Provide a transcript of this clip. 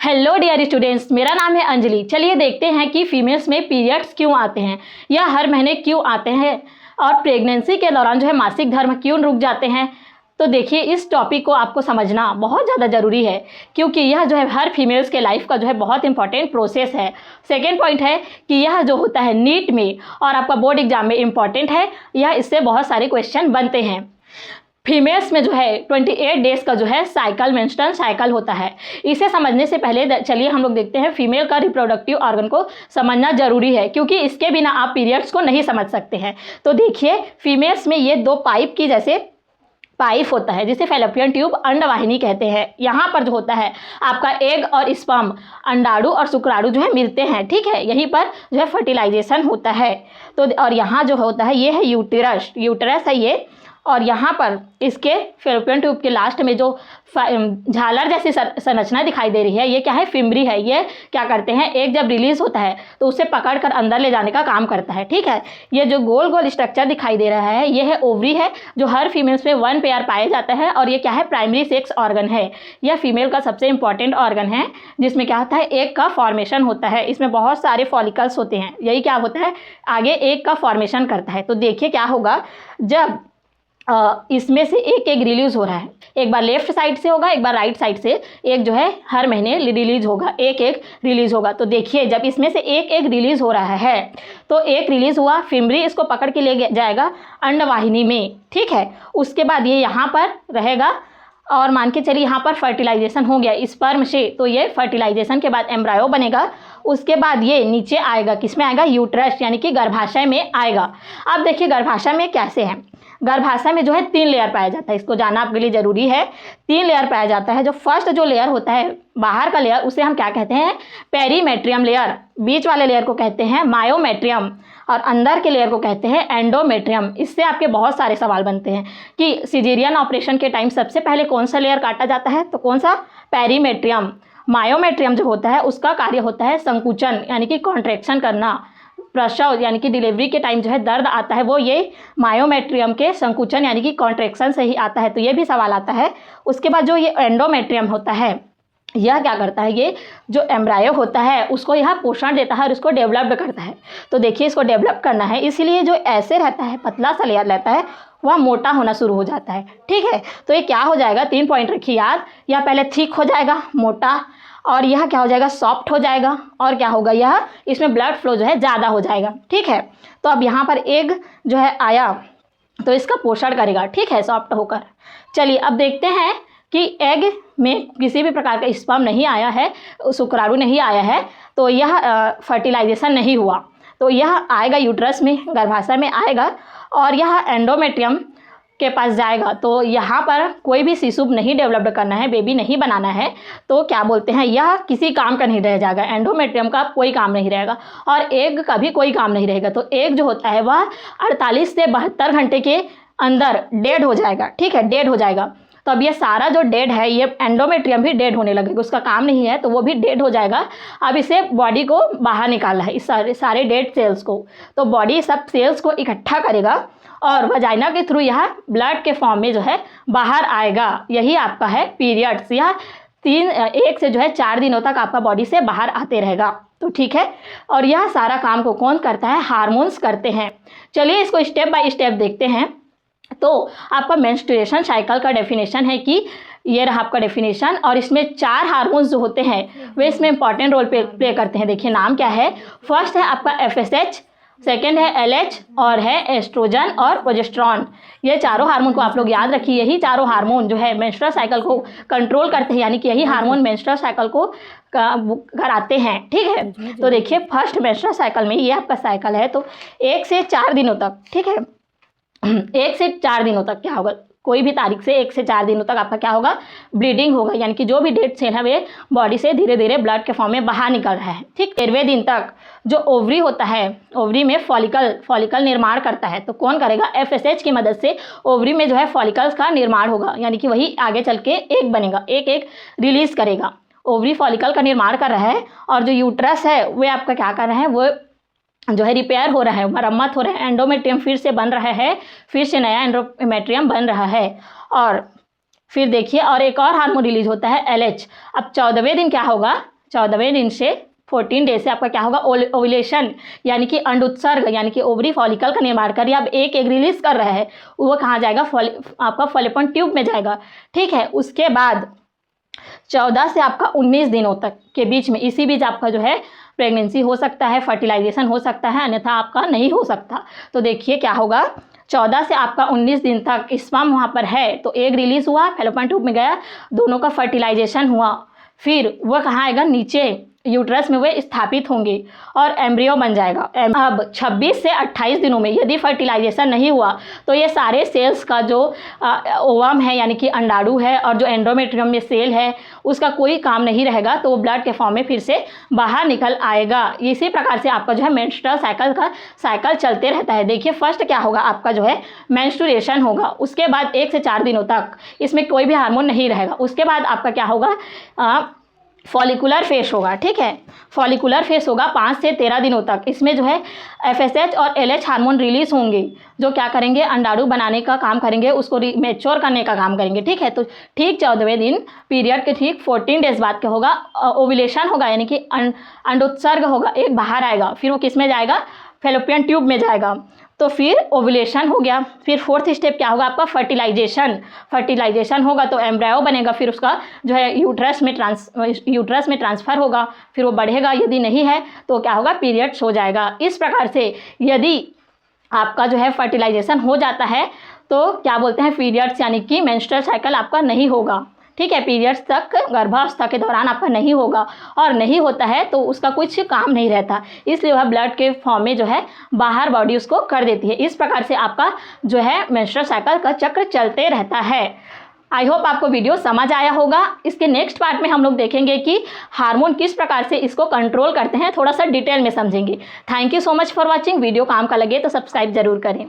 Hello dear students, मेरा नाम है अंजलि। चलिए देखते हैं कि फीमेल्स में पीरियड्स क्यों आते हैं या हर महीने क्यों आते हैं और प्रेगनेंसी के दौरान जो है मासिक धर्म क्यों रुक जाते हैं। तो देखिए, इस टॉपिक को आपको समझना बहुत ज़्यादा ज़रूरी है क्योंकि यह जो है हर फीमेल्स के लाइफ का जो है बहुत इंपॉर्टेंट प्रोसेस है। सेकेंड पॉइंट है कि यह जो होता है नीट में और आपका बोर्ड एग्जाम में इम्पॉर्टेंट है। यह इससे बहुत सारे क्वेश्चन बनते हैं। फीमेल्स में जो है 28 डेज का जो है साइकिल, मेंस्ट्रुअल साइकिल होता है। इसे समझने से पहले चलिए हम लोग देखते हैं फीमेल का रिप्रोडक्टिव ऑर्गन को समझना जरूरी है क्योंकि इसके बिना आप पीरियड्स को नहीं समझ सकते हैं। तो देखिए, फीमेल्स में ये दो पाइप की जैसे पाइप होता है जिसे फैलोपियन ट्यूब, अंडवाहिनी कहते हैं। यहाँ पर जो होता है आपका एग और स्पर्म, अंडाणु और शुक्राणु जो है मिलते हैं, ठीक है। यहीं पर जो है फर्टिलाइजेशन होता है। तो और यहाँ जो होता है ये है यूटेरस, यूटेरस है ये। और यहाँ पर इसके फैलोपियन ट्यूब के लास्ट में जो झालर जैसी संरचना दिखाई दे रही है, ये क्या है? फिम्बरी है। ये क्या करते हैं, एग जब रिलीज होता है तो उसे पकड़कर अंदर ले जाने का काम करता है, ठीक है। ये जो गोल गोल स्ट्रक्चर दिखाई दे रहा है, ये है ओवरी है जो हर फीमेल्स में 1 पेयर पाया जाता है। और ये क्या है? प्राइमरी सेक्स ऑर्गन है। यह फीमेल का सबसे इंपॉर्टेंट ऑर्गन है जिसमें क्या होता है, एग का फॉर्मेशन होता है। इसमें बहुत सारे फॉलिकल्स होते हैं। यही क्या होता है, आगे एग का फॉर्मेशन करता है। तो देखिए क्या होगा, जब इसमें से एक एग रिलीज हो रहा है, एक बार लेफ्ट साइड से होगा, एक बार राइट साइड से एक जो है हर महीने रिलीज होगा, एक एग रिलीज होगा। तो देखिए, जब इसमें से एक एग रिलीज हो रहा है तो एक रिलीज हुआ, फिम्बरी इसको पकड़ के ले जाएगा अंडवाहिनी में, ठीक है। उसके बाद ये यहाँ पर रहेगा और मान के चलिए यहाँ पर फर्टिलाइजेशन हो गया स्पर्म से, तो ये फर्टिलाइजेशन के बाद एम्ब्रायो बनेगा। उसके बाद ये नीचे आएगा, किसमें आएगा? यूट्रस यानी कि गर्भाशय में आएगा। अब देखिए गर्भाशय में कैसे है, गर्भाशय में जो है 3 लेयर पाया जाता है। इसको जानना आपके लिए ज़रूरी है। 3 लेयर पाया जाता है। जो फर्स्ट जो लेयर होता है बाहर का लेयर, उसे हम क्या कहते हैं? Perimetrium layer. बीच वाले लेयर को कहते हैं मायोमेट्रियम और अंदर के लेयर को कहते हैं एंडोमेट्रियम। इससे आपके बहुत सारे सवाल बनते हैं कि सिजेरियन ऑपरेशन के टाइम सबसे पहले कौन सा लेयर काटा जाता है, तो कौन सा? पेरीमेट्रियम। मायोमेट्रियम जो होता है उसका कार्य होता है संकुचन यानी कि कॉन्ट्रैक्शन करना। प्रसव यानी कि डिलीवरी के टाइम जो है दर्द आता है, वो ये मायोमेट्रियम के संकुचन यानी कि कॉन्ट्रैक्शन से ही आता है। तो ये भी सवाल आता है। उसके बाद जो ये एंडोमेट्रियम होता है, यह क्या करता है, ये जो एम्ब्रायो होता है उसको यह पोषण देता है और इसको डेवलप करता है। तो देखिए, इसको डेवलप करना है, इसीलिए जो ऐसे रहता है, पतला सा लेयर रहता है, वह मोटा होना शुरू हो जाता है, ठीक है। तो ये क्या हो जाएगा, 3 पॉइंट रखिए याद। यह पहले थिक हो जाएगा, मोटा, और यह क्या हो जाएगा, सॉफ्ट हो जाएगा, और क्या होगा, यह इसमें ब्लड फ्लो जो है ज़्यादा हो जाएगा, ठीक है। तो अब यहाँ पर एग जो है आया तो इसका पोषण करेगा, ठीक है, सॉफ्ट होकर। चलिए अब देखते हैं कि एग में किसी भी प्रकार का स्पर्म नहीं आया है, शुक्राणु नहीं आया है, तो यह फर्टिलाइजेशन नहीं हुआ। तो यह आएगा यूट्रस में, गर्भाशय में आएगा और यह एंडोमेट्रियम के पास जाएगा। तो यहाँ पर कोई भी शिशु नहीं डेवलप करना है, बेबी नहीं बनाना है, तो क्या बोलते हैं, यह किसी काम का नहीं रह जाएगा। एंडोमेट्रियम का कोई काम नहीं रहेगा और एग का भी कोई काम नहीं रहेगा। तो एग जो होता है वह 48 से 72 घंटे के अंदर डेड हो जाएगा, ठीक है, डेड हो जाएगा। तो अब ये सारा जो डेड है, ये एंडोमेट्रियम भी डेड होने लगेगा, उसका काम नहीं है तो वो भी डेड हो जाएगा। अब इसे बॉडी को बाहर निकालना है, इस सारे डेड सेल्स को। तो बॉडी सब सेल्स को इकट्ठा करेगा और वजाइना के थ्रू यह ब्लड के फॉर्म में जो है बाहर आएगा। यही आपका है पीरियड्स। यह 1 से जो है 4 दिनों तक आपका बॉडी से बाहर आते रहेगा, तो ठीक है। और यह सारा काम को कौन करता है? हार्मोन्स करते हैं। चलिए इसको स्टेप बाय स्टेप देखते हैं। तो आपका मेंस्ट्रुएशन साइकिल का डेफिनेशन है कि ये रहा आपका डेफिनेशन, और इसमें 4 हार्मोन्स जो होते हैं वे इसमें इंपॉर्टेंट रोल प्ले करते हैं। देखिए नाम क्या है, फर्स्ट है आपका FSH, सेकेंड है LH और है एस्ट्रोजन और प्रोजेस्टेरॉन। ये चारों हार्मोन को आप लोग याद रखिए। यही चारों हार्मोन जो है मेंस्ट्रुअल साइकिल को कंट्रोल करते हैं, यानी कि यही हार्मोन मेंस्ट्रुअल साइकिल को कराते हैं, ठीक है। तो देखिए फर्स्ट मेंस्ट्रुअल साइकिल में ये आपका साइकिल है, तो 1 से 4 दिनों तक, ठीक है, 1 से 4 दिनों तक क्या होगा, कोई भी तारीख से 1 से 4 दिनों तक आपका क्या होगा, ब्लीडिंग होगा, यानी कि जो भी डेड सेल है वे बॉडी से धीरे धीरे ब्लड के फॉर्म में बाहर निकल रहा है, ठीक। 13वें दिन तक जो ओवरी होता है, ओवरी में फॉलिकल निर्माण करता है। तो कौन करेगा? FSH की मदद से ओवरी में जो है फॉलिकल्स का निर्माण होगा, यानी कि वही आगे चल के एग बनेगा, एक रिलीज करेगा। ओवरी फॉलिकल का निर्माण कर रहा है और जो यूट्रस है वे आपका क्या कर रहे हैं, वो जो है रिपेयर हो रहा है, मरम्मत हो रहा है, एंडोमेट्रियम फिर से बन रहा है, फिर से नया एंडोमेट्रियम बन रहा है। और फिर देखिए और एक और हार्मोन रिलीज होता है LH। अब 14वें दिन क्या होगा, 14वें दिन से 14 डेज से आपका क्या होगा, ओव्यूलेशन यानी कि अंड उत्सर्ग यानी कि ओवरी फॉलिकल का निर्माण करिए। अब एक एग रिलीज कर रहा है, वो कहाँ जाएगा, आपका फॉलिपन ट्यूब में जाएगा। ठीक है, उसके बाद 14 से आपका 19 दिनों तक के बीच में, इसी बीच आपका जो है प्रेगनेंसी हो सकता है, फर्टिलाइजेशन हो सकता है, अन्यथा आपका नहीं हो सकता। तो देखिए क्या होगा, 14 से आपका 19 दिन तक स्पर्म वहाँ पर है तो एग रिलीज हुआ, फैलोपियन ट्यूब में गया, दोनों का फर्टिलाइजेशन हुआ, फिर वह कहाँ आएगा, नीचे यूट्रस में वे स्थापित होंगे और एम्ब्रियो बन जाएगा। अब 26 से 28 दिनों में यदि फर्टिलाइजेशन नहीं हुआ तो ये सारे सेल्स का जो ओवम है यानी कि अंडाणु है और जो एंडोमेट्रियम में सेल है उसका कोई काम नहीं रहेगा, तो वो ब्लड के फॉर्म में फिर से बाहर निकल आएगा। इसी प्रकार से आपका जो है मेंस्ट्रुअल साइकिल का साइकिल चलते रहता है। देखिए फर्स्ट क्या होगा, आपका जो है मेंस्ट्रुएशन होगा, उसके बाद 1 से 4 दिनों तक इसमें कोई भी हार्मोन नहीं रहेगा। उसके बाद आपका क्या होगा, फॉलिकुलर फेस होगा। ठीक है, फॉलिकुलर फेस होगा 5 से 13 दिनों तक। इसमें जो है FSH और LH हार्मोन रिलीज होंगे जो क्या करेंगे, अंडाणु बनाने का काम करेंगे, उसको मैच्योर करने का काम करेंगे। ठीक है, तो ठीक 14वें दिन पीरियड के ठीक 14 डेज बाद क्या होगा, ओव्यूलेशन होगा यानी कि अंडोत्सर्ग होगा, एक बाहर आएगा, फिर वो किस में जाएगा, फैलोपियन ट्यूब में जाएगा, तो फिर ओव्यूलेशन हो गया। फिर 4th स्टेप क्या होगा आपका, फर्टिलाइजेशन होगा तो एम्ब्रायो बनेगा, फिर उसका जो है यूट्रस में ट्रांसफ़र होगा, फिर वो बढ़ेगा, यदि नहीं है तो क्या होगा, पीरियड्स हो जाएगा। इस प्रकार से यदि आपका जो है फर्टिलाइजेशन हो जाता है तो क्या बोलते हैं, पीरियड्स यानी कि मेंस्ट्रुअल साइकिल आपका नहीं होगा। ठीक है, पीरियड्स तक गर्भावस्था के दौरान आपका नहीं होगा, और नहीं होता है तो उसका कुछ काम नहीं रहता, इसलिए वह ब्लड के फॉर्म में जो है बाहर बॉडी उसको कर देती है। इस प्रकार से आपका जो है मेंस्ट्रुअल साइकिल का चक्र चलते रहता है। आई होप आपको वीडियो समझ आया होगा। इसके नेक्स्ट पार्ट में हम लोग देखेंगे कि हार्मोन किस प्रकार से इसको कंट्रोल करते हैं, थोड़ा सा डिटेल में समझेंगे। Thank you so much for watching. Video काम का लगे तो सब्सक्राइब जरूर करें।